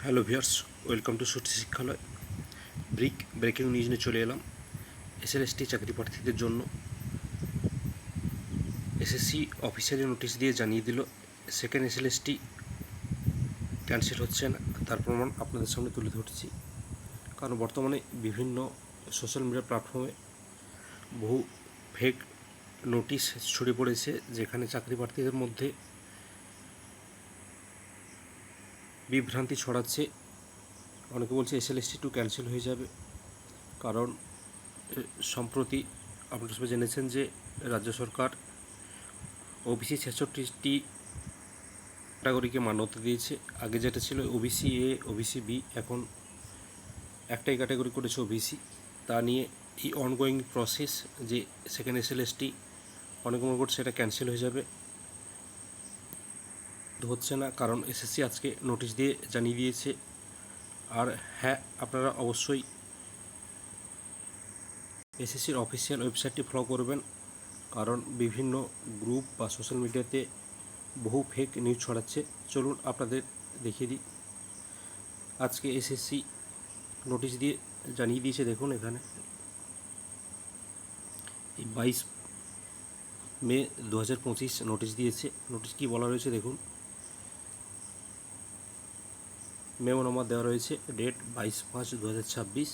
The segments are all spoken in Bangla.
হ্যালো ভিউয়ার্স, ওয়েলকাম টু সত্যি শিক্ষালয়। ব্রেকিং নিউজ নিয়ে চলে এলাম। এসএলএসটি চাকরি প্রার্থীদের জন্য এসএসসি অফিসিয়ালি নোটিশ দিয়ে জানিয়ে দিল সেকেন্ড এসএলএসটি ক্যান্সেল হচ্ছে না। তার প্রমাণ আপনাদের সামনে তুলে ধরছি, কারণ বর্তমানে বিভিন্ন সোশ্যাল মিডিয়া প্ল্যাটফর্মে বহু ফেক নোটিশ ছড়িয়ে পড়েছে, যেখানে চাকরি প্রার্থীদের মধ্যে বিভ্রান্তি ছড়াচ্ছে। অনেকে বলছে এসএলএসটি 2 ক্যান্সেল হয়ে যাবে, কারণ সম্প্রতি আপনারা সবাই জেনেছেন যে রাজ্য সরকার ওবিসি 66টি ক্যাটাগরিকে মান্যতা দিয়েছে। আগে যেটা ছিল ওবিসি এ, ওবিসি বি, এখন একটাই ক্যাটাগরি করেছে ওবিসি। তা নিয়ে এই অনগোয়িং প্রসেস যে সেকেন্ড এসএলএসটি অনেক মনে করছে সেটা ক্যান্সেল হয়ে যাবে, হচ্ছে না, কারণ এসএসসি আজকে নোটিশ দিয়ে জানিয়ে দিয়েছে। আর হ্যাঁ, আপনারা অবশ্যই এসএসসির অফিসিয়াল ওয়েবসাইটটি ফলো করবেন, কারণ বিভিন্ন গ্রুপ বা সোশ্যাল মিডিয়াতে বহু ফেক নিউজ ছড়াচ্ছে। চলুন আপনাদের দেখিয়ে দিই। আজকে এসএসসি নোটিশ দিয়ে জানিয়ে দিয়েছে, দেখুন এখানে 22 মে 2025 নোটিশ দিয়েছে। নোটিশ কী বলা রয়েছে দেখুন। মেমো নম্বর দেওয়া রয়েছে, date 22/5/2026।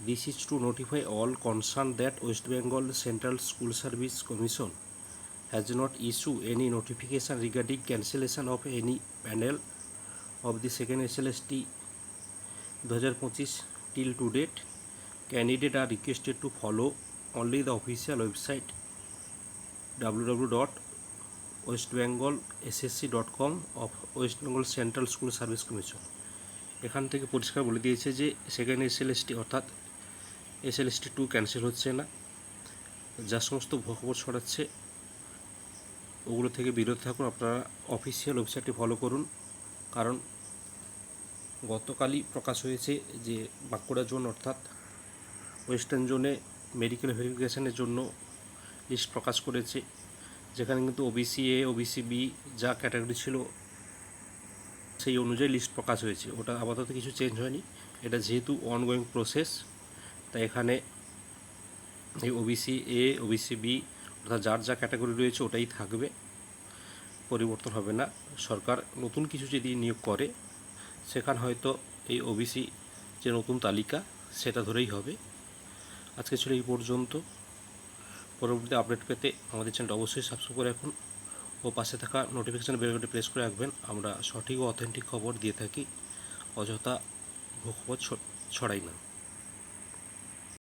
This is to notify all concerned that West Bengal Central School Service Commission has not issued any notification regarding cancellation of any panel of the second SLST 2025 till to date. Candidates are requested to follow only the official website www.westbengalssc.com of West Bengal Central School Service Commission। এখান থেকে পরিষ্কার বলে দিয়েছে যে সেকেন্ড এসএলএসটি অর্থাৎ এসএলএসটি 2 ক্যান্সেল হচ্ছে না। যা সমস্ত খবর ছড়াচ্ছে ওগুলো থেকে বিরত থাকুন। আপনারা অফিসিয়াল ওয়েবসাইটটি ফলো করুন, কারণ গতকালই প্রকাশ হয়েছে যে বাঁকুড়া জোন অর্থাৎ ওয়েস্টার্ন জোনে মেডিকেল ভেরিফিকেশানের জন্য লিস্ট প্রকাশ করেছে, যেখানে কিন্তু ওবিসি এ, ওবিসি বি যা ক্যাটাগরি ছিল সেই অনুযায়ী লিস্ট প্রকাশ হয়েছে। ওটা আপাতত কিছু চেঞ্জ হয়নি। এটা যেহেতু অনগোয়িং প্রসেস, তাই এখানে এই ওবিসি এ, ওবিসি বি অর্থাৎ যার যা ক্যাটাগরি রয়েছে ওটাই থাকবে, পরিবর্তন হবে না। সরকার নতুন কিছু যদি নিয়োগ করে সেখানে হয়তো এই ওবিসি যে নতুন তালিকা সেটা ধরেই হবে। আজকে ছিল এই পর্যন্ত। পরবর্তী আপডেট পেতে আমাদের চ্যানেলটা অবশ্যই সাবস্ক্রাইব করে রাখুন ও পাশে থাকা নোটিফিকেশান বেলটি প্রেস করে রাখবেন। আমরা সঠিক ও অথেন্টিক খবর দিয়ে থাকি, অযথা খবর ছড়াই না।